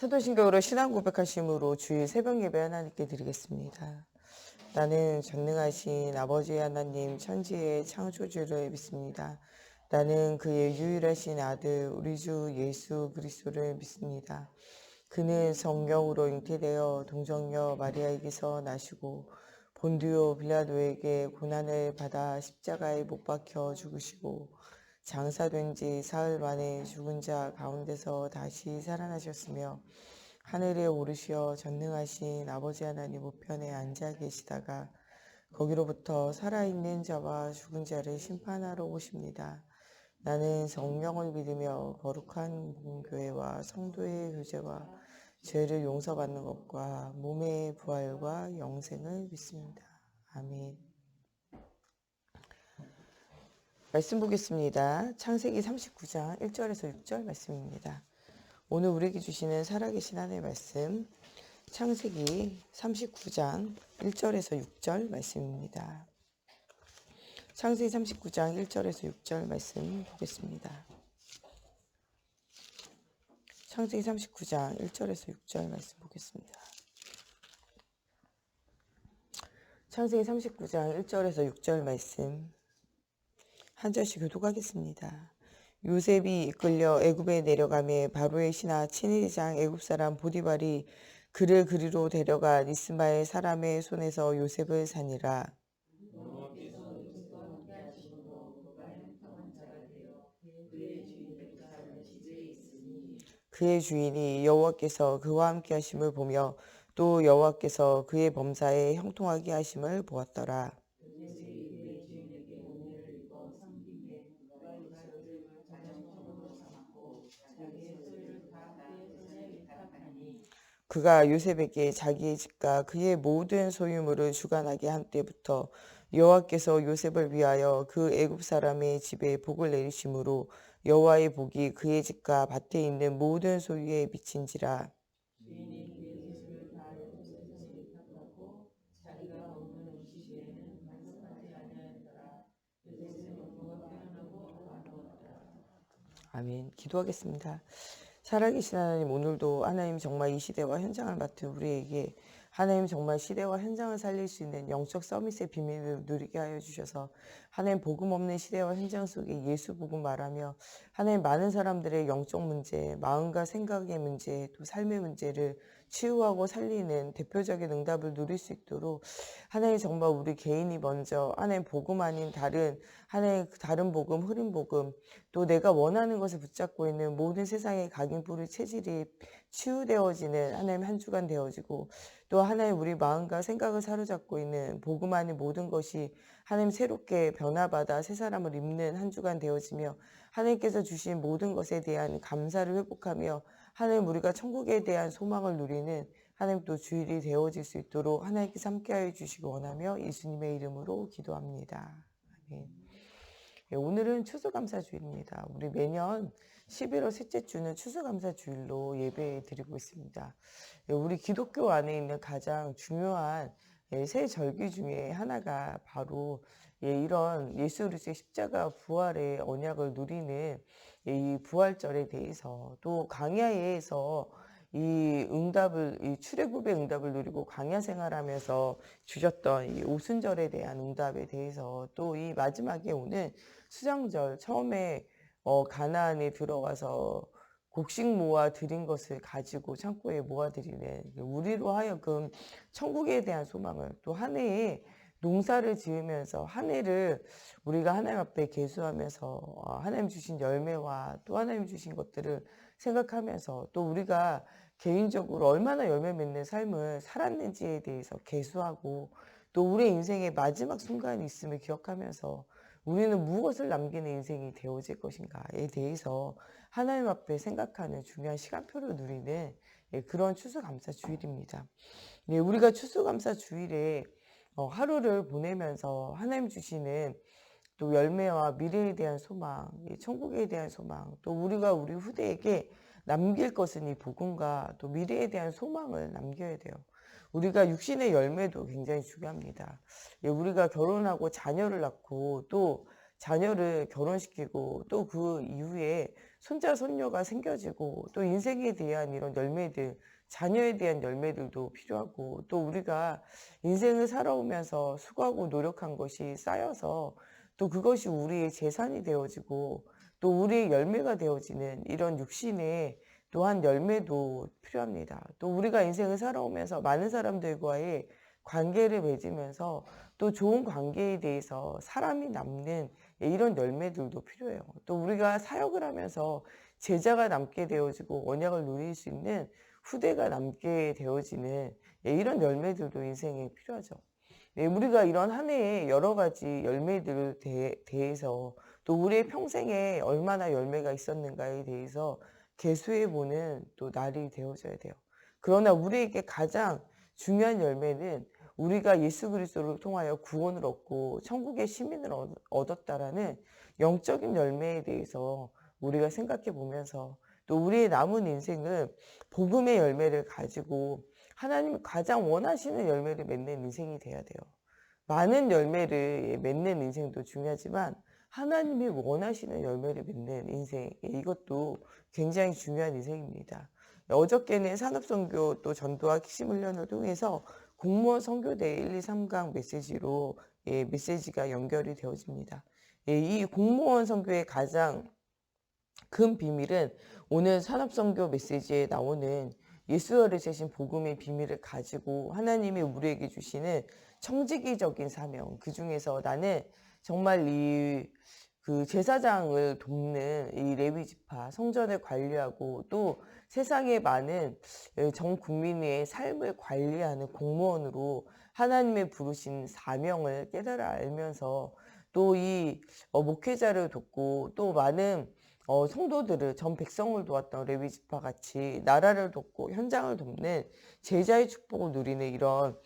사도신경으로 신앙 고백하심으로 주일 새벽 예배 하나님께 드리겠습니다. 나는 전능하신 아버지 하나님 천지의 창조주를 믿습니다. 나는 그의 유일하신 아들 우리 주 예수 그리스도를 믿습니다. 그는 성령으로 잉태되어 동정녀 마리아에게서 나시고 본디오 빌라도에게 고난을 받아 십자가에 못 박혀 죽으시고 장사된 지 사흘 만에 죽은 자 가운데서 다시 살아나셨으며 하늘에 오르시어 전능하신 아버지 하나님 우편에 앉아 계시다가 거기로부터 살아있는 자와 죽은 자를 심판하러 오십니다. 나는 성령을 믿으며 거룩한 공교회와 성도의 교제와 죄를 용서받는 것과 몸의 부활과 영생을 믿습니다. 아멘. 말씀 보겠습니다. 창세기 39장 1절에서 6절 말씀입니다. 오늘 우리에게 주시는 살아계신 하나님의 말씀 창세기 39장 1절에서 6절 말씀입니다. 창세기 39장 1절에서 6절 말씀 보겠습니다. 창세기 39장 1절에서 6절 말씀 보겠습니다. 창세기 39장 1절에서 6절 말씀 한 절씩 교독하겠습니다. 요셉이 이끌려 애굽에 내려가매 바로의 신하 친위대장 애굽 사람 보디발이 그를 그리로 데려가 이스마엘 사람의 손에서 요셉을 사니라. 그의 주인이 여호와께서 그와 함께 하심을 보며 또 여호와께서 그의 범사에 형통하게 하심을 보았더라. 그가 요셉에게 자기의 집과 그의 모든 소유물을 주관하게 한 때부터 여호와께서 요셉을 위하여 그 애굽 사람의 집에 복을 내리심으로 여호와의 복이 그의 집과 밭에 있는 모든 소유에 미친지라. 아멘. 기도하겠습니다. 살아계신 하나님, 오늘도 하나님 정말 이 시대와 현장을 맡은 우리에게 하나님 정말 시대와 현장을 살릴 수 있는 영적 서밋의 비밀을 누리게 하여 주셔서 하나님 복음 없는 시대와 현장 속에 예수 복음 말하며 하나님 많은 사람들의 영적 문제, 마음과 생각의 문제, 또 삶의 문제를 치유하고 살리는 대표적인 응답을 누릴 수 있도록 하나님 정말 우리 개인이 먼저 하나님 복음 아닌 하나님 다른 복음, 흐린 복음, 또 내가 원하는 것을 붙잡고 있는 모든 세상의 각인뿌리 체질이 치유되어지는 하나님 한 주간 되어지고 또 하나님 우리 마음과 생각을 사로잡고 있는 복음 아닌 모든 것이 하나님 새롭게 변화받아 새 사람을 입는 한 주간 되어지며 하나님께서 주신 모든 것에 대한 감사를 회복하며 하나님 우리가 천국에 대한 소망을 누리는 하나님 또 주일이 되어질 수 있도록 하나님께서 함께하여 주시기 원하며 예수님의 이름으로 기도합니다. 아멘. 오늘은 추수감사주일입니다. 우리 매년 11월 셋째 주는 추수감사주일로 예배 드리고 있습니다. 우리 기독교 안에 있는 가장 중요한 새 절기 중에 하나가 바로 이런 예수 그리스도의 십자가 부활의 언약을 누리는 이 부활절에 대해서 또 광야에서 이 출애굽의 응답을 누리고 광야 생활하면서 주셨던 이 오순절에 대한 응답에 대해서 또 이 마지막에 오는 수장절 처음에 가나안에 들어가서 곡식 모아 드린 것을 가지고 창고에 모아 드리는 우리로 하여금 천국에 대한 소망을 또 한 해에 농사를 지으면서 한 해를 우리가 하나님 앞에 계수하면서 하나님 주신 열매와 또 하나님 주신 것들을 생각하면서 또 우리가 개인적으로 얼마나 열매 맺는 삶을 살았는지에 대해서 계수하고 또 우리의 인생의 마지막 순간이 있음을 기억하면서 우리는 무엇을 남기는 인생이 되어질 것인가에 대해서 하나님 앞에 생각하는 중요한 시간표를 누리는 그런 추수감사주일입니다. 우리가 추수감사주일에 하루를 보내면서 하나님 주시는 또 열매와 미래에 대한 소망, 천국에 대한 소망, 또 우리가 우리 후대에게 남길 것은 이 복음과 또 미래에 대한 소망을 남겨야 돼요. 우리가 육신의 열매도 굉장히 중요합니다. 우리가 결혼하고 자녀를 낳고 또 자녀를 결혼시키고 또 그 이후에 손자, 손녀가 생겨지고 또 인생에 대한 이런 열매들, 자녀에 대한 열매들도 필요하고 또 우리가 인생을 살아오면서 수고하고 노력한 것이 쌓여서 또 그것이 우리의 재산이 되어지고 또 우리의 열매가 되어지는 이런 육신의 또한 열매도 필요합니다. 또 우리가 인생을 살아오면서 많은 사람들과의 관계를 맺으면서 또 좋은 관계에 대해서 사람이 남는 이런 열매들도 필요해요. 또 우리가 사역을 하면서 제자가 남게 되어지고 언약을 누릴 수 있는 후대가 남게 되어지는 이런 열매들도 인생에 필요하죠. 우리가 이런 한 해에 여러 가지 열매들을 대해서 또 우리의 평생에 얼마나 열매가 있었는가에 대해서 계수해보는 또 날이 되어져야 돼요. 그러나 우리에게 가장 중요한 열매는 우리가 예수 그리스도를 통하여 구원을 얻고 천국의 시민을 얻었다라는 영적인 열매에 대해서 우리가 생각해 보면서 또 우리의 남은 인생은 복음의 열매를 가지고 하나님이 가장 원하시는 열매를 맺는 인생이 돼야 돼요. 많은 열매를 맺는 인생도 중요하지만 하나님이 원하시는 열매를 맺는 인생, 이것도 굉장히 중요한 인생입니다. 어저께는 산업선교 또 전도학 핵심훈련을 통해서 공무원 선교대 1, 2, 3강 메시지로 메시지가 연결이 되어집니다. 이 공무원 선교의 가장 큰 비밀은 오늘 산업선교 메시지에 나오는 예수를 재신 복음의 비밀을 가지고 하나님이 우리에게 주시는 청지기적인 사명, 그 중에서 나는 정말 그 제사장을 돕는 이 레위 지파, 성전을 관리하고 또 세상에 많은 전 국민의 삶을 관리하는 공무원으로 하나님의 부르신 사명을 깨달아 알면서 또 이 목회자를 돕고 또 많은 성도들을 전 백성을 도왔던 레위 지파 같이 나라를 돕고 현장을 돕는 제자의 축복을 누리는 이런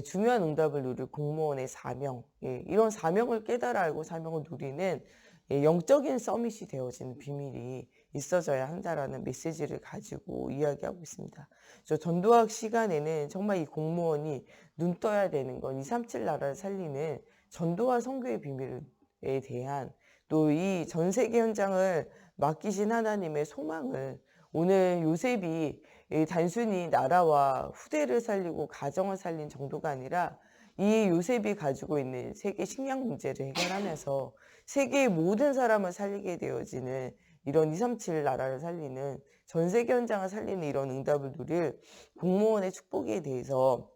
중요한 응답을 누릴 공무원의 사명, 이런 사명을 깨달아 알고 사명을 누리는 영적인 서밋이 되어지는 비밀이 있어져야 한다라는 메시지를 가지고 이야기하고 있습니다. 저 전도학 시간에는 정말 이 공무원이 눈 떠야 되는 건 237 나라를 살리는 전도와 선교의 비밀에 대한 또 이 전 세계 현장을 맡기신 하나님의 소망을 오늘 요셉이 단순히 나라와 후대를 살리고 가정을 살린 정도가 아니라 이 요셉이 가지고 있는 세계 식량 문제를 해결하면서 세계의 모든 사람을 살리게 되어지는 이런 237 나라를 살리는 전 세계 현장을 살리는 이런 응답을 누릴 공무원의 축복에 대해서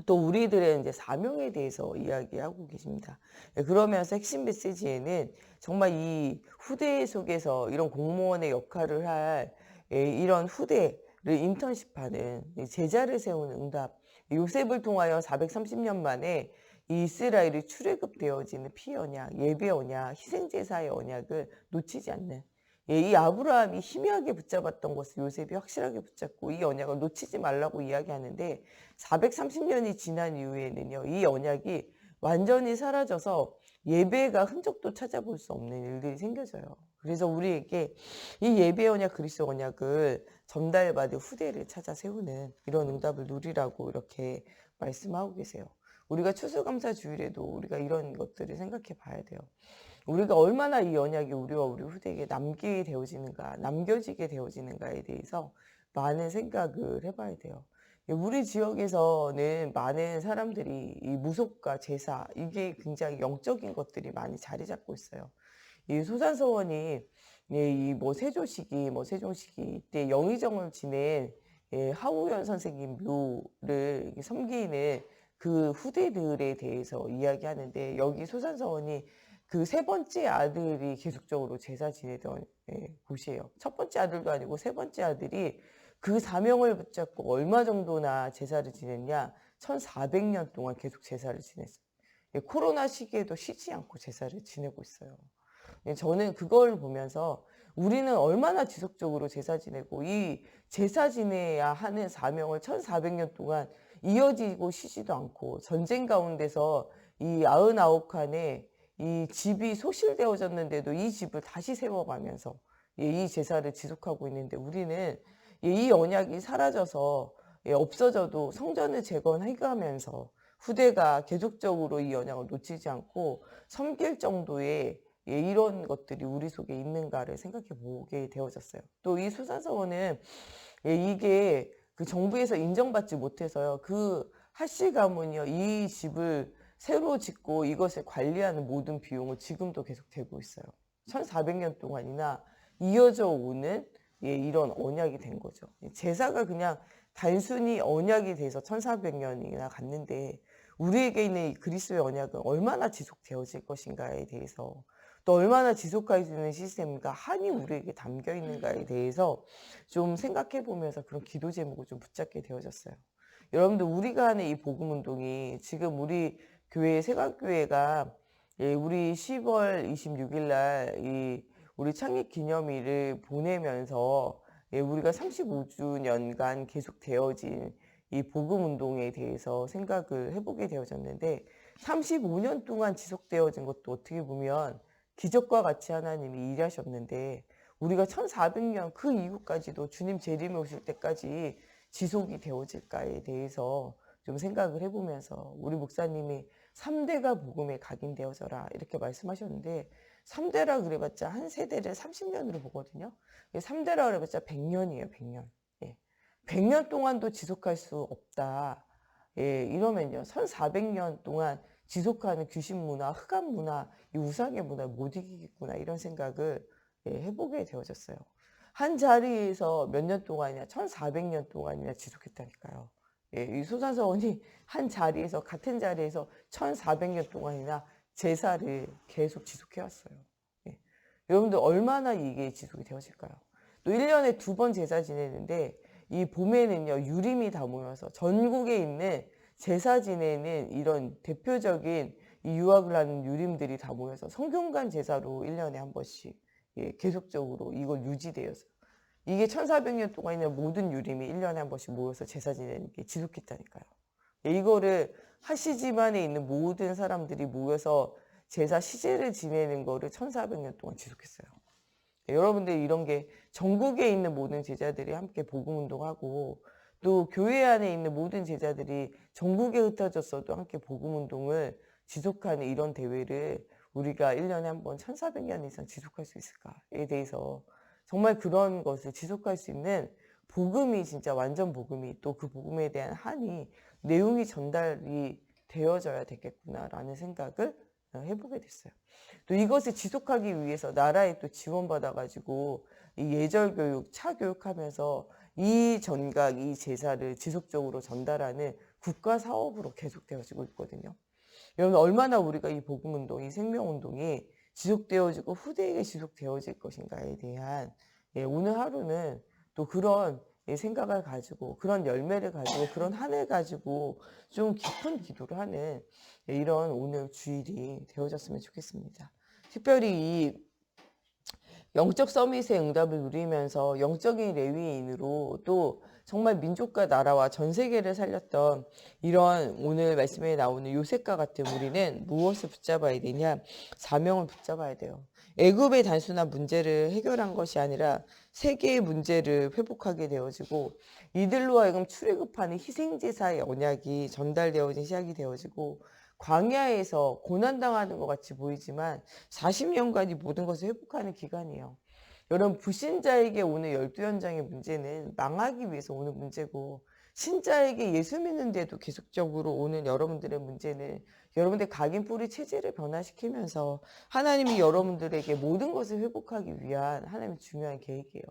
또 우리들의 이제 사명에 대해서 이야기하고 계십니다. 그러면서 핵심 메시지에는 정말 이 후대 속에서 이런 공무원의 역할을 할 이런 후대를 인턴십하는 제자를 세우는 응답, 요셉을 통하여 430년 만에 이 이스라엘이 출애굽되어지는 피의 언약, 예배 언약, 희생제사의 언약을 놓치지 않는 이 아브라함이 희미하게 붙잡았던 것을 요셉이 확실하게 붙잡고 이 언약을 놓치지 말라고 이야기하는데 430년이 지난 이후에는요, 이 언약이 완전히 사라져서 예배가 흔적도 찾아볼 수 없는 일들이 생겨져요. 그래서 우리에게 이 예배 언약, 그리스도 언약을 전달받을 후대를 찾아 세우는 이런 응답을 누리라고 이렇게 말씀하고 계세요. 우리가 추수감사 주일에도 우리가 이런 것들을 생각해 봐야 돼요. 우리가 얼마나 이 언약이 우리와 우리 후대에게 남게 되어지는가, 남겨지게 되어지는가에 대해서 많은 생각을 해봐야 돼요. 우리 지역에서는 많은 사람들이 이 무속과 제사, 이게 굉장히 영적인 것들이 많이 자리 잡고 있어요. 이 소산서원이 이 뭐 세조시기, 뭐 세종시기 때 영의정을 지낸 하우연 선생님 묘를 섬기는 그 후대들에 대해서 이야기하는데 여기 소산서원이 그 세 번째 아들이 계속적으로 제사 지내던 곳이에요. 첫 번째 아들도 아니고 세 번째 아들이 그 사명을 붙잡고 얼마 정도나 제사를 지냈냐? 1400년 동안 계속 제사를 지냈어요. 코로나 시기에도 쉬지 않고 제사를 지내고 있어요. 저는 그걸 보면서 우리는 얼마나 지속적으로 제사 지내고 이 제사 지내야 하는 사명을 1400년 동안 이어지고 쉬지도 않고 전쟁 가운데서 이 99칸의 이 집이 소실되어졌는데도 이 집을 다시 세워가면서 이 제사를 지속하고 있는데 우리는 이 언약이 사라져서 없어져도 성전을 재건해가면서 후대가 계속적으로 이 언약을 놓치지 않고 섬길 정도의 예, 이런 것들이 우리 속에 있는가를 생각해 보게 되어졌어요. 또 이 수산사원은 예, 이게 그 정부에서 인정받지 못해서요. 그 하씨 가문이요. 이 집을 새로 짓고 이것을 관리하는 모든 비용은 지금도 계속 되고 있어요. 1400년 동안이나 이어져 오는 예, 이런 언약이 된 거죠. 제사가 그냥 단순히 언약이 돼서 1400년이나 갔는데 우리에게 있는 이 그리스도의 언약은 얼마나 지속되어질 것인가에 대해서 또 얼마나 지속할 수 있는 시스템인가 한이 우리에게 담겨 있는가에 대해서 좀 생각해 보면서 그런 기도 제목을 좀 붙잡게 되어졌어요. 여러분들 우리가 하는 이 복음 운동이 지금 우리 교회 세각교회가 예, 우리 10월 26일 날 이 우리 창립 기념일을 보내면서 예, 우리가 35주년간 계속 되어진 이 복음 운동에 대해서 생각을 해보게 되어졌는데 35년 동안 지속되어진 것도 어떻게 보면 기적과 같이 하나님이 일하셨는데 우리가 1400년 그 이후까지도 주님 재림에 오실 때까지 지속이 되어질까에 대해서 좀 생각을 해보면서 우리 목사님이 3대가 복음에 각인되어져라 이렇게 말씀하셨는데 3대라 그래봤자 한 세대를 30년으로 보거든요. 3대라 그래봤자 100년이에요. 100년. 예. 100년 동안도 지속할 수 없다. 예, 이러면요. 1400년 동안 지속하는 귀신 문화, 흑암 문화, 이 우상의 문화 못 이기겠구나 이런 생각을 예, 해보게 되어졌어요. 한 자리에서 몇 년 동안이나 1400년 동안이나 지속했다니까요. 예, 이 소산서원이 한 자리에서 같은 자리에서 1400년 동안이나 제사를 계속 지속해 왔어요. 예. 여러분들 얼마나 이게 지속이 되어질까요? 또 1년에 2번 제사 지내는데 이 봄에는요 유림이 다 모여서 전국에 있는 제사 지내는 이런 대표적인 이 유학을 하는 유림들이 다 모여서 성균관 제사로 1년에 한 번씩 예, 계속적으로 이걸 유지되었어요. 이게 1400년 동안 있는 모든 유림이 1년에 한 번씩 모여서 제사 지내는 게 지속했다니까요. 예, 이거를 하시 집안에 있는 모든 사람들이 모여서 제사 시제를 지내는 거를 1400년 동안 지속했어요. 예, 여러분들 이런 게 전국에 있는 모든 제자들이 함께 복음 운동하고 또 교회 안에 있는 모든 제자들이 전국에 흩어졌어도 함께 복음 운동을 지속하는 이런 대회를 우리가 1년에 한 번 1400년 이상 지속할 수 있을까에 대해서 정말 그런 것을 지속할 수 있는 복음이 진짜 완전 복음이 또 그 복음에 대한 한이 내용이 전달이 되어져야 되겠구나라는 생각을 해보게 됐어요. 또 이것을 지속하기 위해서 나라에 또 지원받아가지고 이 예절교육, 차교육하면서 이 전각, 이 제사를 지속적으로 전달하는 국가 사업으로 계속되어지고 있거든요. 여러분 얼마나 우리가 이 복음운동, 이 생명운동이 지속되어지고 후대에게 지속되어질 것인가에 대한 예, 오늘 하루는 또 그런 예, 생각을 가지고 그런 열매를 가지고 그런 한 해 가지고 좀 깊은 기도를 하는 예, 이런 오늘 주일이 되어졌으면 좋겠습니다. 특별히 이 영적 서밋의 응답을 누리면서 영적인 레위인으로 또 정말 민족과 나라와 전 세계를 살렸던 이런 오늘 말씀에 나오는 요셉과 같은 우리는 무엇을 붙잡아야 되냐? 사명을 붙잡아야 돼요. 애굽의 단순한 문제를 해결한 것이 아니라 세계의 문제를 회복하게 되어지고 이들로 하여금 출애굽하는 희생제사의 언약이 전달되어진 시작이 되어지고 광야에서 고난당하는 것 같이 보이지만 40년간이 모든 것을 회복하는 기간이에요. 여러분 불신자에게 오는 12연장의 문제는 망하기 위해서 오는 문제고 신자에게 예수 믿는데도 계속적으로 오는 여러분들의 문제는 여러분들 각인 뿌리 체제를 변화시키면서 하나님이 여러분들에게 모든 것을 회복하기 위한 하나님의 중요한 계획이에요.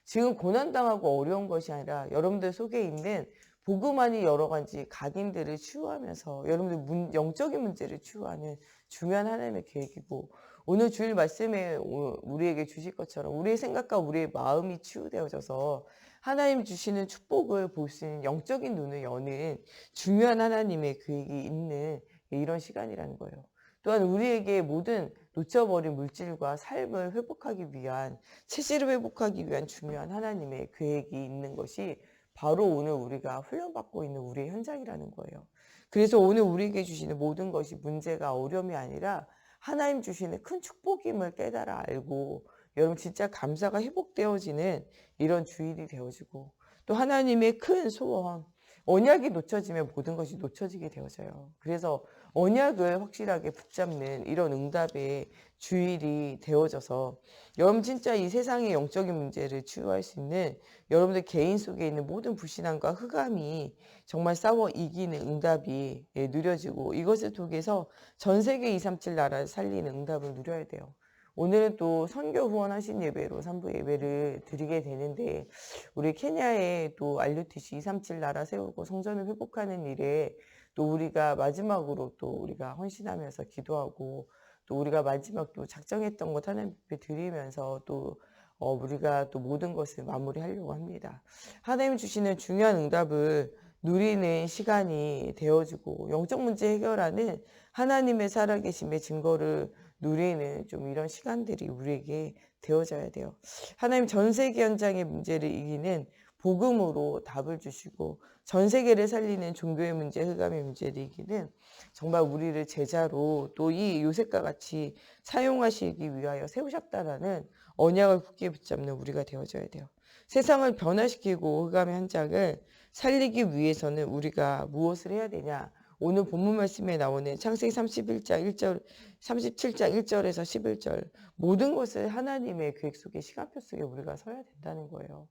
지금 고난당하고 어려운 것이 아니라 여러분들 속에 있는 복음 안이 여러 가지 각인들을 치유하면서 여러분들 영적인 문제를 치유하는 중요한 하나님의 계획이고 오늘 주일 말씀에 우리에게 주실 것처럼 우리의 생각과 우리의 마음이 치유되어져서 하나님 주시는 축복을 볼 수 있는 영적인 눈을 여는 중요한 하나님의 계획이 있는 이런 시간이라는 거예요. 또한 우리에게 모든 놓쳐버린 물질과 삶을 회복하기 위한 체질을 회복하기 위한 중요한 하나님의 계획이 있는 것이 바로 오늘 우리가 훈련받고 있는 우리의 현장이라는 거예요. 그래서 오늘 우리에게 주시는 모든 것이 문제가 어려움이 아니라 하나님 주시는 큰 축복임을 깨달아 알고 여러분 진짜 감사가 회복되어지는 이런 주일이 되어지고 또 하나님의 큰 소원 언약이 놓쳐지면 모든 것이 놓쳐지게 되어져요. 그래서 언약을 확실하게 붙잡는 이런 응답의 주일이 되어져서 여러분 진짜 이 세상의 영적인 문제를 치유할 수 있는 여러분들 개인 속에 있는 모든 불신앙과 흑암이 정말 싸워 이기는 응답이 누려지고 이것을 통해서 전 세계 237 나라를 살리는 응답을 누려야 돼요. 오늘은 또 선교 후원하신 예배로 3부 예배를 드리게 되는데 우리 케냐에 또 RUTC 237 나라 세우고 성전을 회복하는 일에 또 우리가 마지막으로 또 우리가 헌신하면서 기도하고 또 우리가 마지막 또 작정했던 것 하나님 앞에 드리면서 또 우리가 또 모든 것을 마무리하려고 합니다. 하나님 주시는 중요한 응답을 누리는 시간이 되어지고 영적 문제 해결하는 하나님의 살아계심의 증거를 누리는 좀 이런 시간들이 우리에게 되어져야 돼요. 하나님 전 세계 현장의 문제를 이기는 복음으로 답을 주시고 전 세계를 살리는 종교의 문제, 흑암의 문제를 이기는 정말 우리를 제자로 또 이 요셉과 같이 사용하시기 위하여 세우셨다라는 언약을 굳게 붙잡는 우리가 되어져야 돼요. 세상을 변화시키고 흑암의 현장을 살리기 위해서는 우리가 무엇을 해야 되냐? 오늘 본문 말씀에 나오는 창세기 31장 1절, 37장 1절에서 11절 모든 것을 하나님의 계획 속에 시간표 속에 우리가 서야 된다는 거예요.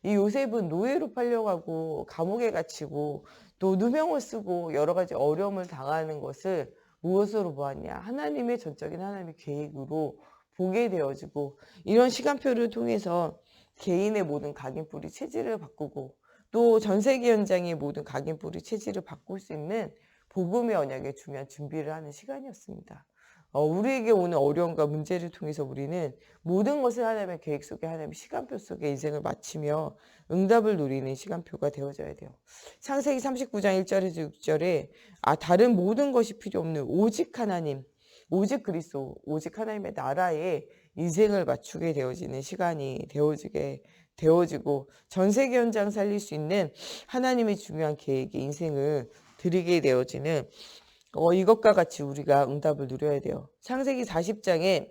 이 요셉은 노예로 팔려가고 감옥에 갇히고 또 누명을 쓰고 여러 가지 어려움을 당하는 것을 무엇으로 보았냐? 하나님의 전적인 하나님의 계획으로 보게 되어지고 이런 시간표를 통해서 개인의 모든 각인뿌리 체질을 바꾸고 또 전 세계 현장의 모든 각인뿌리 체질을 바꿀 수 있는 복음의 언약에 중요한 준비를 하는 시간이었습니다. 우리에게 오는 어려움과 문제를 통해서 우리는 모든 것을 하나님의 계획 속에 하나님의 시간표 속에 인생을 마치며 응답을 누리는 시간표가 되어져야 돼요. 창세기 39장 1절에서 6절에 다른 모든 것이 필요 없는 오직 하나님, 오직 그리스도, 오직 하나님의 나라에 인생을 맞추게 되어지는 시간이 되어지고 전 세계 현장 살릴 수 있는 하나님의 중요한 계획에 인생을 드리게 되어지는 이것과 같이 우리가 응답을 누려야 돼요. 창세기 40장에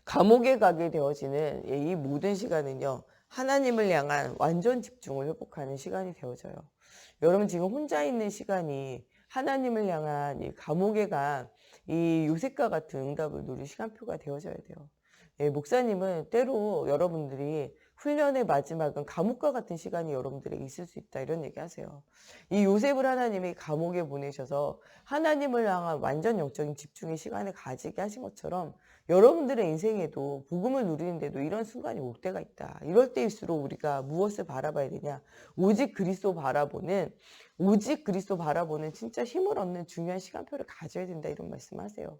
감옥에 가게 되어지는 이 모든 시간은요. 하나님을 향한 완전 집중을 회복하는 시간이 되어져요. 여러분 지금 혼자 있는 시간이 하나님을 향한 이 감옥에 간 이 요셉과 같은 응답을 누릴 시간표가 되어져야 돼요. 목사님은 때로 여러분들이 훈련의 마지막은 감옥과 같은 시간이 여러분들에게 있을 수 있다 이런 얘기 하세요. 이 요셉을 하나님이 감옥에 보내셔서 하나님을 향한 완전 영적인 집중의 시간을 가지게 하신 것처럼 여러분들의 인생에도 복음을 누리는데도 이런 순간이 올 때가 있다. 이럴 때일수록 우리가 무엇을 바라봐야 되냐? 오직 그리스도 바라보는 진짜 힘을 얻는 중요한 시간표를 가져야 된다 이런 말씀하세요.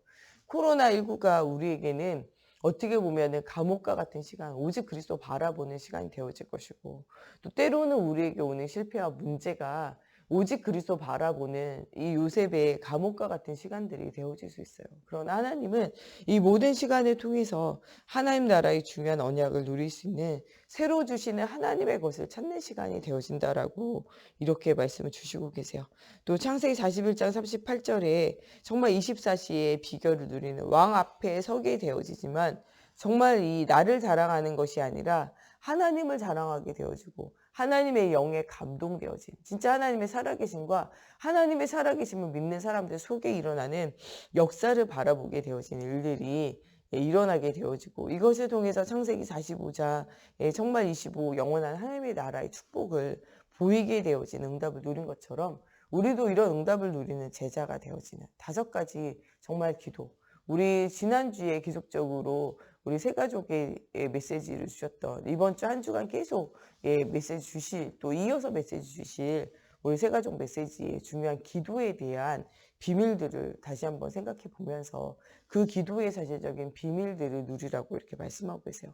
코로나19가 우리에게는 어떻게 보면은 감옥과 같은 시간, 오직 그리스도 바라보는 시간이 되어질 것이고 또 때로는 우리에게 오는 실패와 문제가 오직 그리스도 바라보는 이 요셉의 감옥과 같은 시간들이 되어질 수 있어요. 그러나 하나님은 이 모든 시간을 통해서 하나님 나라의 중요한 언약을 누릴 수 있는 새로 주시는 하나님의 것을 찾는 시간이 되어진다라고 이렇게 말씀을 주시고 계세요. 또 창세기 41장 38절에 정말 24시의 비결을 누리는 왕 앞에 서게 되어지지만 정말 이 나를 자랑하는 것이 아니라 하나님을 자랑하게 되어지고 하나님의 영에 감동되어진 진짜 하나님의 살아계심과 하나님의 살아계심을 믿는 사람들 속에 일어나는 역사를 바라보게 되어지는 일들이 일어나게 되어지고 이것을 통해서 창세기 45장 정말 25 영원한 하나님의 나라의 축복을 보이게 되어진 응답을 누린 것처럼 우리도 이런 응답을 누리는 제자가 되어지는 5가지 정말 기도 우리 지난주에 계속적으로 우리 세 가족의 메시지를 주셨던 이번 주 한 주간 계속 메시지 주실 또 이어서 메시지 주실 우리 세 가족 메시지의 중요한 기도에 대한 비밀들을 다시 한번 생각해 보면서 그 기도의 사실적인 비밀들을 누리라고 이렇게 말씀하고 계세요.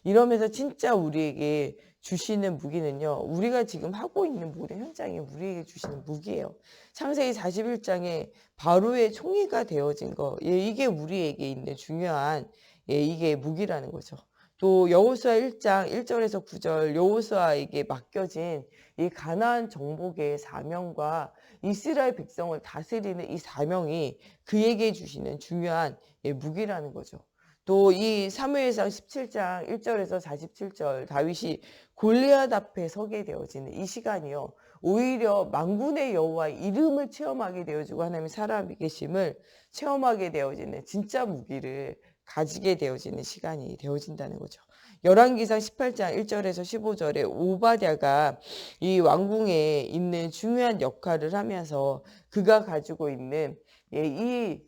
이러면서 진짜 우리에게 주시는 무기는요. 우리가 지금 하고 있는 모든 현장에 우리에게 주시는 무기예요. 창세기 41장에 바로의 총리가 되어진 거 이게 우리에게 있는 중요한 이게 무기라는 거죠. 또 여호수아 1장 1절에서 9절 여호수아에게 맡겨진 이 가나안 정복의 사명과 이스라엘 백성을 다스리는 이 사명이 그에게 주시는 중요한 무기라는 거죠. 또 이 사무엘상 17장 1절에서 47절 다윗이 골리앗 앞에 서게 되어지는 이 시간이요. 오히려 만군의 여호와 이름을 체험하게 되어지고 하나님의 살아계심을 체험하게 되어지는 진짜 무기를 가지게 되어지는 시간이 되어진다는 거죠. 열왕기상 18장 1절에서 15절에 오바댜가 이 왕궁에 있는 중요한 역할을 하면서 그가 가지고 있는 이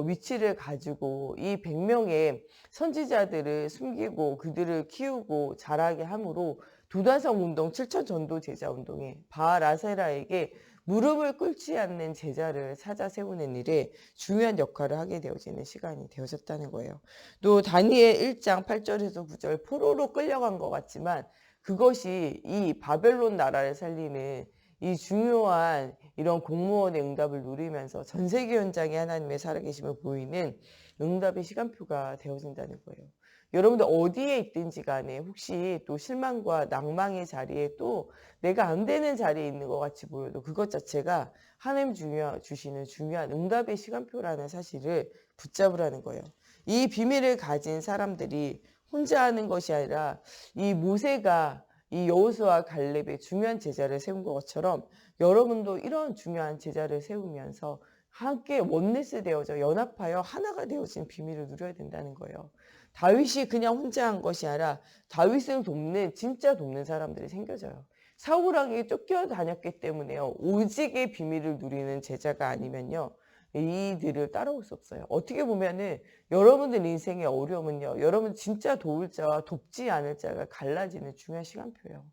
위치를 가지고 이 100명의 선지자들을 숨기고 그들을 키우고 자라게 함으로 도다성 운동 7천 전도 제자 운동에 바알 아세라에게 무릎을 꿇지 않는 제자를 찾아 세우는 일에 중요한 역할을 하게 되어지는 시간이 되어졌다는 거예요. 또 다니엘 1장 8절에서 9절 포로로 끌려간 것 같지만 그것이 이 바벨론 나라를 살리는 이 중요한 이런 공무원의 응답을 누리면서 전 세계 현장에 하나님의 살아계심을 보이는 응답의 시간표가 되어진다는 거예요. 여러분들 어디에 있든지 간에 혹시 또 실망과 낭망의 자리에 또 내가 안 되는 자리에 있는 것 같이 보여도 그것 자체가 하나님 주시는 중요한 응답의 시간표라는 사실을 붙잡으라는 거예요. 이 비밀을 가진 사람들이 혼자 하는 것이 아니라 이 모세가 이 여호수아 갈렙의 중요한 제자를 세운 것처럼 여러분도 이런 중요한 제자를 세우면서 함께 원네스 되어져 연합하여 하나가 되어진 비밀을 누려야 된다는 거예요. 다윗이 그냥 혼자 한 것이 아니라 다윗을 돕는 진짜 돕는 사람들이 생겨져요. 사울왕에게 쫓겨다녔기 때문에요. 오직의 비밀을 누리는 제자가 아니면요. 이들을 따라올 수 없어요. 어떻게 보면은 여러분들 인생의 어려움은요. 여러분 진짜 도울 자와 돕지 않을 자가 갈라지는 중요한 시간표예요.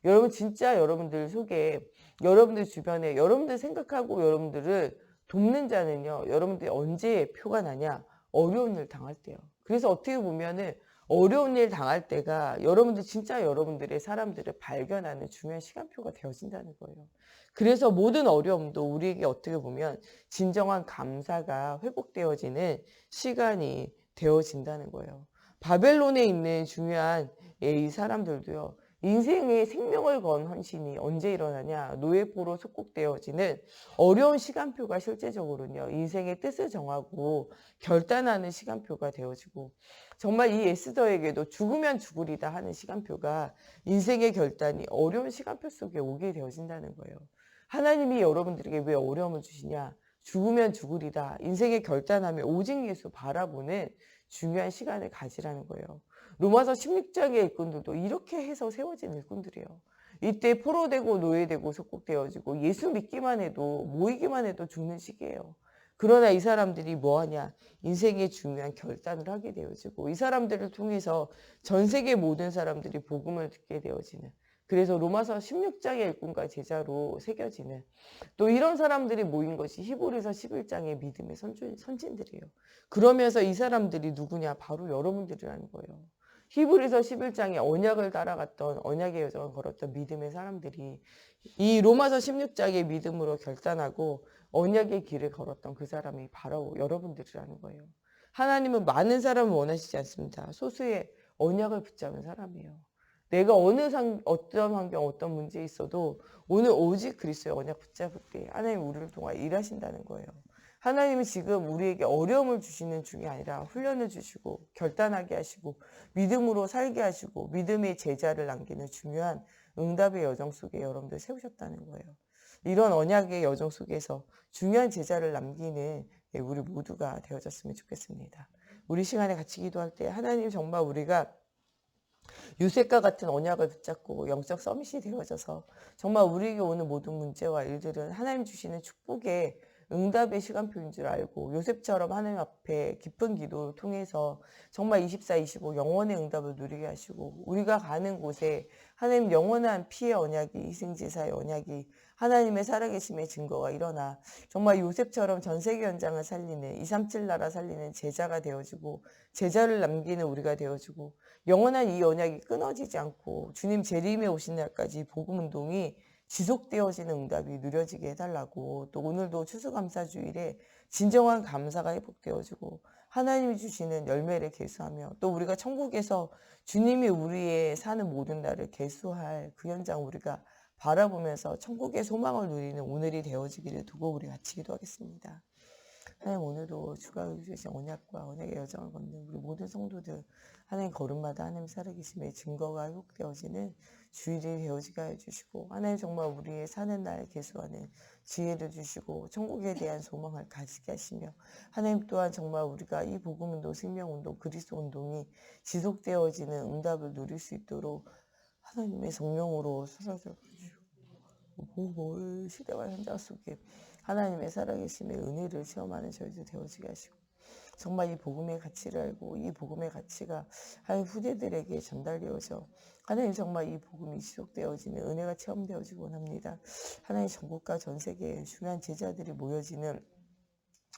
여러분 진짜 여러분들 속에 여러분들 주변에 여러분들 생각하고 여러분들을 돕는 자는요. 여러분들이 언제 표가 나냐? 어려운 일 당할 때요. 그래서 어떻게 보면은 어려운 일 당할 때가 여러분들 진짜 여러분들의 사람들을 발견하는 중요한 시간표가 되어진다는 거예요. 그래서 모든 어려움도 우리에게 어떻게 보면 진정한 감사가 회복되어지는 시간이 되어진다는 거예요. 바벨론에 있는 중요한 이 사람들도요. 인생의 생명을 건 헌신이 언제 일어나냐? 노예포로 속국되어지는 어려운 시간표가 실제적으로는요. 인생의 뜻을 정하고 결단하는 시간표가 되어지고 정말 이 에스더에게도 죽으면 죽으리다 하는 시간표가 인생의 결단이 어려운 시간표 속에 오게 되어진다는 거예요. 하나님이 여러분들에게 왜 어려움을 주시냐? 죽으면 죽으리다. 인생의 결단하며 오직 예수 바라보는 중요한 시간을 가지라는 거예요. 로마서 16장의 일꾼들도 이렇게 해서 세워진 일꾼들이에요. 이때 포로되고 노예되고 속국되어지고 예수 믿기만 해도 모이기만 해도 죽는 시기예요. 그러나 이 사람들이 뭐하냐? 인생의 중요한 결단을 하게 되어지고 이 사람들을 통해서 전 세계 모든 사람들이 복음을 듣게 되어지는 그래서 로마서 16장의 일꾼과 제자로 새겨지는 또 이런 사람들이 모인 것이 히브리서 11장의 믿음의 선진들이에요. 그러면서 이 사람들이 누구냐? 바로 여러분들이라는 거예요. 히브리서 11장에 언약을 따라갔던 언약의 여정을 걸었던 믿음의 사람들이 이 로마서 16장의 믿음으로 결단하고 언약의 길을 걸었던 그 사람이 바로 여러분들이라는 거예요. 하나님은 많은 사람을 원하시지 않습니다. 소수의 언약을 붙잡은 사람이에요. 내가 어떤 환경, 어떤 문제에 있어도 오늘 오직 그리스도의 언약 붙잡을 때 하나님 우리를 통해 일하신다는 거예요. 하나님이 지금 우리에게 어려움을 주시는 중이 아니라 훈련을 주시고 결단하게 하시고 믿음으로 살게 하시고 믿음의 제자를 남기는 중요한 응답의 여정 속에 여러분들 세우셨다는 거예요. 이런 언약의 여정 속에서 중요한 제자를 남기는 우리 모두가 되어졌으면 좋겠습니다. 우리 시간에 같이 기도할 때 하나님 정말 우리가 요셉과 같은 언약을 붙잡고 영적 서밋이 되어져서 정말 우리에게 오는 모든 문제와 일들은 하나님 주시는 축복의 응답의 시간표인 줄 알고 요셉처럼 하나님 앞에 깊은 기도를 통해서 정말 24, 25 영원의 응답을 누리게 하시고 우리가 가는 곳에 하나님 영원한 피의 언약이 희생제사의 언약이 하나님의 살아계심의 증거가 일어나 정말 요셉처럼 전 세계 현장을 살리는 237 나라 살리는 제자가 되어지고 제자를 남기는 우리가 되어지고 영원한 이 언약이 끊어지지 않고 주님 재림에 오신 날까지 복음운동이 지속되어지는 응답이 누려지게 해달라고 또 오늘도 추수감사주일에 진정한 감사가 회복되어지고 하나님이 주시는 열매를 계수하며 또 우리가 천국에서 주님이 우리의 사는 모든 날을 계수할 그 현장 우리가 바라보면서 천국의 소망을 누리는 오늘이 되어지기를 두고 우리 같이 기도하겠습니다. 하나님 오늘도 주가 주신 언약과 언약의 여정을 걷는 우리 모든 성도들 하나님 걸음마다 하나님 살아계심의 증거가 회복되어지는 주일이 되어지게 해주시고 하나님 정말 우리의 사는 날 계수하는 지혜를 주시고 천국에 대한 소망을 가지게 하시며 하나님 또한 정말 우리가 이 복음운동, 생명운동, 그리스도운동이 지속되어지는 응답을 누릴 수 있도록 하나님의 성령으로 사라져 올 시대와 현장 속에 하나님의 살아계심의 은혜를 체험하는 저희들 되어지게 하시고 정말 이 복음의 가치를 알고 이 복음의 가치가 하나님 후대들에게 전달되어져 하나님 정말 이 복음이 지속되어지는 은혜가 체험되어지고 원합니다. 하나님 전국과 전 세계에 중요한 제자들이 모여지는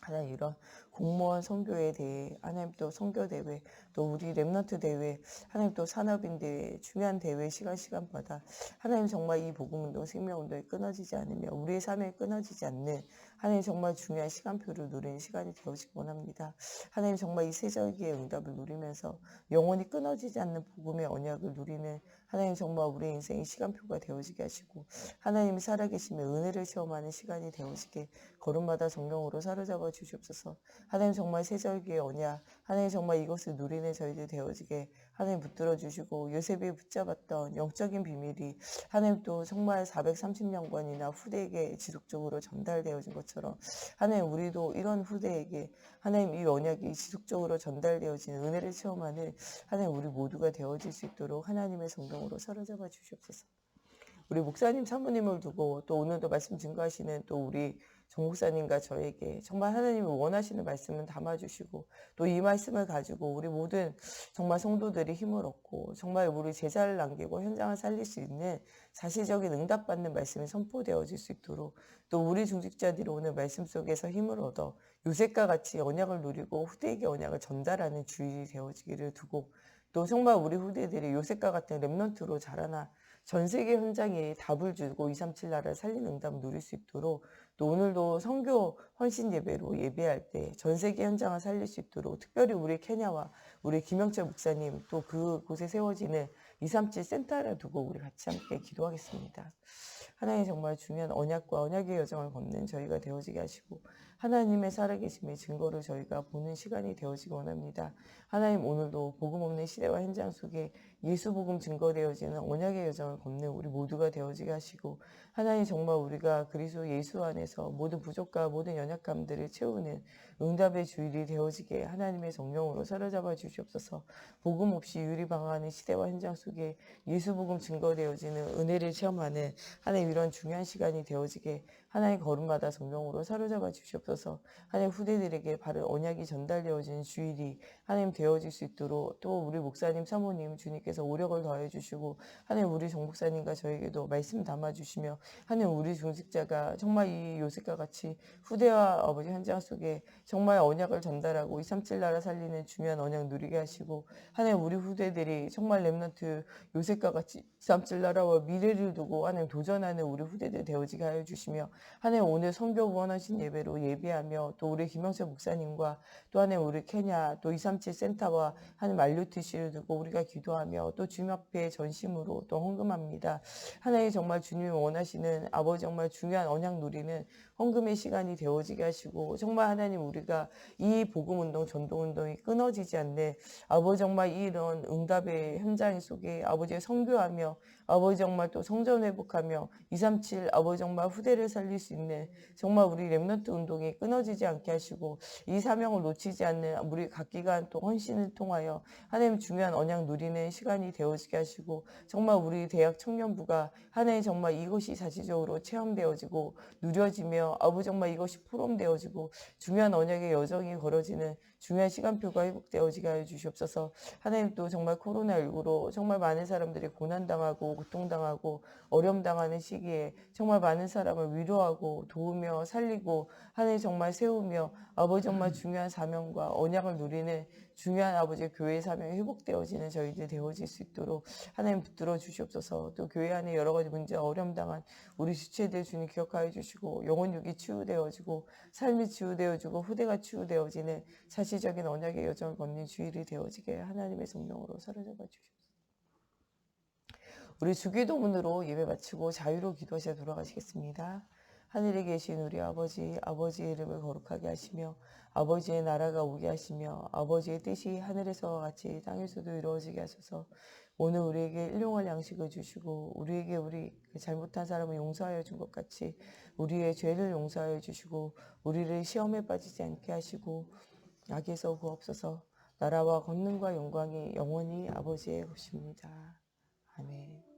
하나님 이런 공무원 선교에 대해 하나님 또 선교 대회 또 우리 랩넌트 대회 하나님 또 산업인 대회 중요한 대회 시간마다 하나님 정말 이 복음운동 생명운동이 끊어지지 않으며 우리의 삶에 끊어지지 않는 하나님 정말 중요한 시간표를 누리는 시간이 되어지기 원합니다. 하나님 정말 이 세절기의 응답을 누리면서 영원히 끊어지지 않는 복음의 언약을 누리는 하나님 정말 우리의 인생의 시간표가 되어지게 하시고 하나님이 살아계시며 은혜를 체험하는 시간이 되어지게 걸음마다 성령으로 사로잡아 주시옵소서. 하나님 정말 세절기의 언약 하나님 정말 이것을 누리는 저희들 되어지게 하나님 붙들어 주시고 요셉이 붙잡았던 영적인 비밀이 하나님 또 정말 430년간이나 후대에게 지속적으로 전달되어진 것처럼 하나님 우리도 이런 후대에게 하나님 이 언약이 지속적으로 전달되어지는 은혜를 체험하는 하나님 우리 모두가 되어질 수 있도록 하나님의 성령으로 사로잡아 주시옵소서. 우리 목사님 사모님을 두고 또 오늘도 말씀 증거하시는 또 우리 정 목사님과 저에게 정말 하나님이 원하시는 말씀을 담아주시고 또 이 말씀을 가지고 우리 모든 정말 성도들이 힘을 얻고 정말 우리 제자를 남기고 현장을 살릴 수 있는 사실적인 응답받는 말씀이 선포되어질 수 있도록 또 우리 중직자들이 오늘 말씀 속에서 힘을 얻어 요셉과 같이 언약을 누리고 후대에게 언약을 전달하는 주일이 되어지기를 두고 또 정말 우리 후대들이 요셉과 같은 랩넌트로 자라나 전 세계 현장에 답을 주고 237 나라를 살리는 응답을 누릴 수 있도록 또 오늘도 선교 헌신 예배로 예배할 때 전 세계 현장을 살릴 수 있도록 특별히 우리 케냐와 우리 김영철 목사님 또 그곳에 세워지는 237 센터를 두고 우리 같이 함께 기도하겠습니다. 하나님 정말 중요한 언약과 언약의 여정을 걷는 저희가 되어지게 하시고 하나님의 살아계심의 증거를 저희가 보는 시간이 되어지기 원합니다. 하나님 오늘도 복음 없는 시대와 현장 속에 예수 복음 증거되어지는 언약의 여정을 걷는 우리 모두가 되어지게 하시고 하나님 정말 우리가 그리스도 예수 안에서 모든 부족과 모든 연약감들을 채우는 응답의 주일이 되어지게 하나님의 성령으로 사로잡아 주시옵소서. 복음 없이 유리방황하는 시대와 현장 속에 예수 복음 증거되어지는 은혜를 체험하는 하나님 이런 중요한 시간이 되어지게 하나님 걸음마다 성령으로 사로잡아 주시옵소서. 하나님 후대들에게 바른 언약이 전달되어지는 주일이 하나님 되어질 수 있도록 또 우리 목사님 사모님 주님께서 오력을 더해 주시고 하나님 우리 정 목사님과 저에게도 말씀 담아 주시며 하나님 우리 중직자가 정말 이 요셉과 같이 후대와 아버지 현장 속에 정말 언약을 전달하고 237 나라 살리는 중요한 언약 누리게 하시고 하나님 우리 후대들이 정말 랩넌트 요셉과 같이 237 나라와 미래를 두고 하나님 도전하는 우리 후대들 되어지게 하여 주시며 하나님 오늘 선교 원하신 예배로 예배하며 또 우리 김영철 목사님과 또 하나님 우리 케냐 또 237 센터와 하나님 말루트시를 두고 우리가 기도하며 또 주님 앞에 전심으로 또 헌금합니다. 하나님 정말 주님이 원하시는 아버지 정말 중요한 언약 누리는 헌금의 시간이 되어지게 하시고 정말 하나님 우리가 이 복음운동 전도운동이 끊어지지 않는 아버지 정말 이런 응답의 현장 속에 아버지의 선교하며 아버지 정말 또 성전 회복하며 237 아버지 정말 후대를 살릴 수 있는 정말 우리 랩넌트 운동이 끊어지지 않게 하시고 이 사명을 놓치지 않는 우리 각 기관 또 헌신을 통하여 하나님 중요한 언약 누리는 시간이 되어지게 하시고 정말 우리 대학 청년부가 하나님 정말 이것이 자체적으로 체험되어지고 누려지며 아버지 정말 이것이 포럼되어지고 중요한 언약의 여정이 걸어지는 중요한 시간표가 회복되어지게 하여 주시옵소서. 하나님 또 정말 코로나19로 정말 많은 사람들이 고난당하고 고통당하고 어려움당하는 시기에 정말 많은 사람을 위로하고 도우며 살리고 하나님 정말 세우며 아버지 정말 중요한 사명과 언약을 누리는 중요한 아버지의 교회의 사명이 회복되어지는 저희들 되어질 수 있도록 하나님 붙들어 주시옵소서. 또 교회 안에 여러 가지 문제 어려움 당한 우리 주체들 주님 기억하여 주시고 영혼육이 치유되어지고 삶이 치유되어지고 후대가 치유되어지는 사실적인 언약의 여정을 걷는 주일이 되어지게 하나님의 성령으로 사로잡아 주시옵소서. 우리 주기도문으로 예배 마치고 자유로 기도하시다 돌아가시겠습니다. 하늘에 계신 우리 아버지, 아버지의 이름을 거룩하게 하시며 아버지의 나라가 오게 하시며 아버지의 뜻이 하늘에서와 같이 땅에서도 이루어지게 하소서. 오늘 우리에게 일용할 양식을 주시고 우리에게 우리 잘못한 사람을 용서하여 준 것 같이 우리의 죄를 용서하여 주시고 우리를 시험에 빠지지 않게 하시고 악에서 구하옵소서. 나라와 권능과 영광이 영원히 아버지의 것입니다. 아멘.